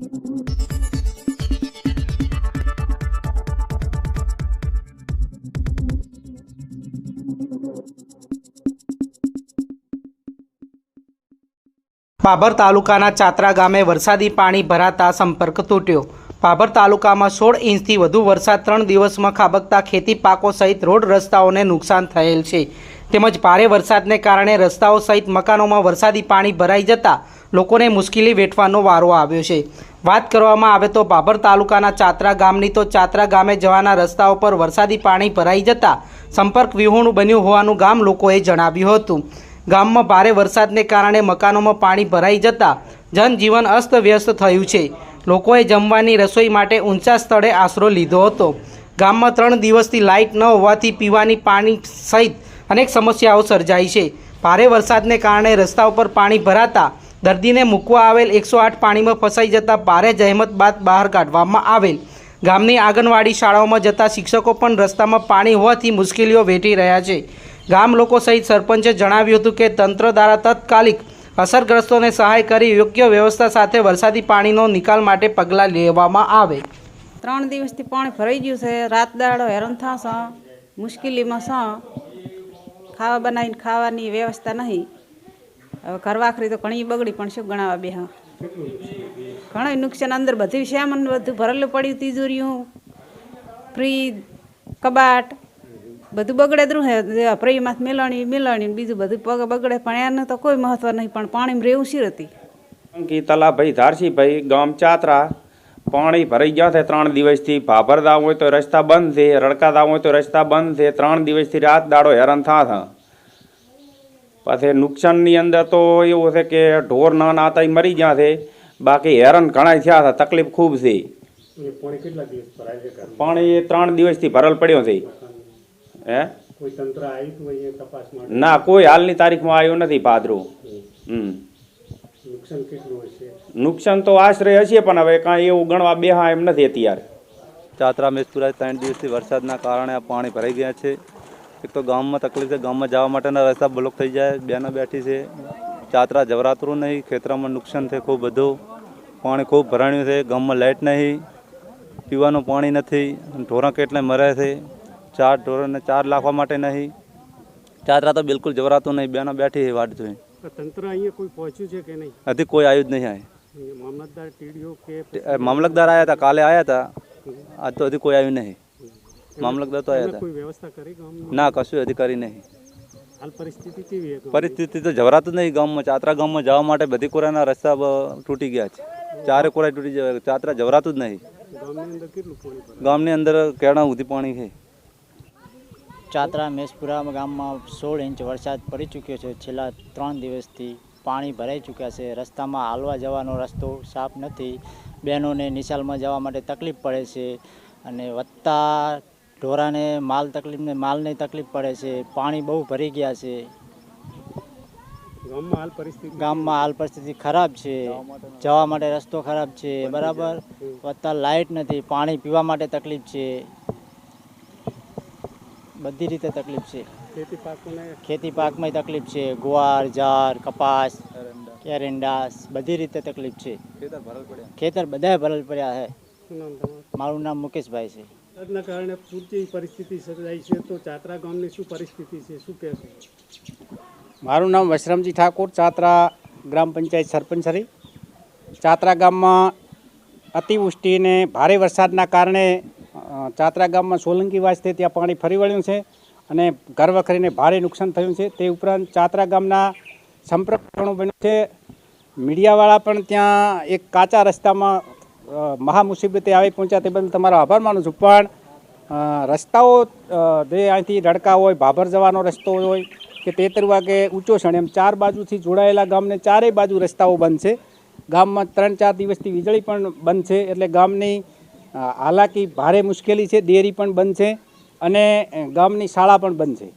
ભાભર તાલુકાના ચાત્રા ગામે વરસાદી પાણી ભરાતા સંપર્ક તૂટ્યો। ભાભર તાલુકામાં 16 ઇંચથી વધુ વરસાદ 3 દિવસમાં ખાબકતા ખેતી પાકો સહિત રોડ રસ્તાઓને નુકસાન થયેલ છે। તેમજ ભારે વરસાદને કારણે રસ્તાઓ સહિત મકાનોમાં વરસાદી પાણી ભરાઈ જતા લોકોને મુશ્કેલી વેઠવાનો વારો આવ્યો છે। વાત કરવામાં આવે તો ભાભર તાલુકાના ચાત્રા ગામની તો ચાત્રા ગામે જવાના રસ્તાઓ પર વરસાદી પાણી ભરાઈ જતા સંપર્ક વિહોણું બન્યું હોવાનું ગામ લોકોએ જણાવ્યું હતું। ગામમાં ભારે વરસાદને કારણે મકાનોમાં પાણી ભરાઈ જતા જનજીવન અસ્તવ્યસ્ત થયું છે। લોકોએ જમવાની રસોઈ માટે ઊંચા સ્થળે આશરો લીધો હતો। ગામમાં 3 દિવસથી લાઇટ ન હોવાથી પીવાની પાણી સહિત અનેક સમસ્યાઓ સર્જાઈ છે। ભારે વરસાદને કારણે રસ્તા ઉપર પાણી ભરાતા દર્દીને મૂકવા આવેલ 108 પાણીમાં ફસાઈ જતા ભારે જહેમત બાદ બહાર કાઢવામાં આવેલ। ગામની આંગણવાડી શાળાઓમાં જતા શિક્ષકો પણ રસ્તામાં પાણી હોવાથી મુશ્કેલીઓ વેઠી રહ્યા છે। ગામ લોકો સહિત સરપંચે જણાવ્યું હતું કે તંત્ર દ્વારા તાત્કાલિક અસરગ્રસ્તોને સહાય કરી યોગ્ય વ્યવસ્થા સાથે વરસાદી પાણીનો નિકાલ માટે પગલાં લેવામાં આવે। 3 દિવસથી પાણી ભરાઈ ગયું છે। રાત દાડો હેરાન થશે, મુશ્કેલીમાં છે। ખાવા બનાવીને ખાવાની વ્યવસ્થા નહીં। હવે ઘરવાખરી તો ઘણી બગડી પણ શું ગણાવા બે ઘણું નુકસાન અંદર બધું સામાન બધું ભરેલું પડ્યું, તિજોરીઓ, ફ્રીજ, કબાટ બધું બગડે જ રહે। પ્રેમમાં મેલાણી બીજું બધું પગ બગડે પણ એને તો કોઈ મહત્વ નહીં, પણ પાણીમાં રહેવું શી હતી। અંકિતલાભાઈ ધારસીભાઈ ગામ ચાત્રા પાણી ભરાઈ ગયા છે 3 દિવસથી। ભાભર દાવ હોય તો રસ્તા બંધ છે, રડકા દાવ હોય તો રસ્તા બંધ છે। 3 દિવસથી રાત દાડો હેરાન થયા। પછી નુકસાનની અંદર તો એવું છે કે ઢોર નાના હતા એ મરી ગયા છે, બાકી હેરાન ઘણા થયા હતા, તકલીફ ખૂબ છે। પાણી 3 દિવસથી ભરેલ પડ્યો છે। ના, કોઈ હાલની તારીખમાં આવ્યો નથી પાદરું। નુકસાન તો આશરે હશે પણ હવે કાંઈ એવું ગણવા બેહા એમ નથી અત્યારે। ચાત્રા મેસપુરા 3 દિવસથી વરસાદના કારણે પાણી ભરાઈ ગયા છે। એક તો ગામમાં તકલીફ છે, ગામમાં જવા માટેના રસ્તા બ્લોક થઈ જાય, બેનો બેઠી છે। ચાત્રા જવરાતું નહીં, ખેતરોમાં નુકસાન છે ખૂબ બધું। પાણી ખૂબ ભરાણ્યું છે, ગામમાં લાઇટ નહીં, પીવાનું પાણી નથી, ઢોરા કેટલા મરે છે। 4 ઢોરોને 4 લાખવા માટે નહીં। ચાત્રા તો બિલકુલ જવરાતું નહીં, બેનો બેઠી છે વાટ જોઈ। તંત્ર અહીંયા કોઈ પહોંચ્યું છે કે નહીં? હજી કોઈ આવ્યું જ નહીં। મામલતદાર ટીડીઓ કે મામલતદાર આવ્યા હતા, કાલે આવ્યા હતા, આજ તો હજી કોઈ આવ્યું નહીં। મામલતદાર તો આવ્યા હતા, કોઈ વ્યવસ્થા કરી ગામની? ના, કશું હજી કરી નહીં। હાલ પરિસ્થિતિ કેવી છે? પરિસ્થિતિ તો જવરાતું નહીં ગામમાં। ચાત્રા ગામમાં જવા માટે બધી કોરાના રસ્તા તૂટી ગયા છે, 4 કોરા તૂટી જાય, ચાત્રા જવરાતું જ નહીં। ગામની અંદર કેટલું પાણી? ગામની અંદર કેળા સુધી પાણી છે। ચાત્રા મેસપુરા ગામમાં 16 ઇંચ વરસાદ પડી ચૂક્યો છે। છેલ્લા 3 દિવસથી પાણી ભરાઈ ચૂક્યા છે। રસ્તામાં હાલવા જવાનો રસ્તો સાફ નથી, બહેનોને નિશાળમાં જવા માટે તકલીફ પડે છે, અને વધતા ઢોરાને માલને તકલીફ પડે છે। પાણી બહુ ભરી ગયા છે। ગામમાં હાલ પરિસ્થિતિ ખરાબ છે, જવા માટે રસ્તો ખરાબ છે, બરાબર। વધતા લાઇટ નથી, પાણી પીવા માટે તકલીફ છે, બધી રીતે તકલીફ છે। ખેતી પાકમાં તકલીફ છે, ગુવાર, જાર, કપાસ, એરંડા બધી રીતે તકલીફ છે। ખેતર બધા ભરેલ પડ્યા છે। મારું નામ મુકેશભાઈ છે। વરસાદના કારણે પૂરતી પરિસ્થિતિ સર્જાઈ છે, તો ચાત્રા ગામની શું પરિસ્થિતિ છે, શું કહેશો? મારું નામ વશરામજી ઠાકોર, ચાત્રા ગ્રામ પંચાયત સરપંચ શ્રી। ચાત્રા ગામમાં અતિવૃષ્ટિ અને ભારે વરસાદના કારણે ચાત્રા ગામમાં સોલંકીવાસ છે ત્યાં પાણી ફરી વળ્યું છે અને ઘર વખરીને ભારે નુકસાન થયું છે। તે ઉપરાંત ચાત્રા ગામના સંપર્ક બન્યું છે। મીડિયાવાળા પણ ત્યાં એક કાચા રસ્તામાં મહા મુસીબતે આવી પહોંચ્યા, તે બદલ તમારો આભાર માનું છું। પણ રસ્તાઓ જે અહીંથી રડકા હોય, ભાભર જવાનો રસ્તો હોય કે તેતરવા કે ઊંચો સણ, એમ 4 બાજુથી જોડાયેલા ગામને 4 બાજુ રસ્તાઓ બંધ છે। ગામમાં 3-4 દિવસથી વીજળી પણ બંધ છે, એટલે ગામની હાલાકી ભારે મુશ્કેલી છે। ડેરી પણ બંધ છે અને ગામની શાળા પણ બંધ છે।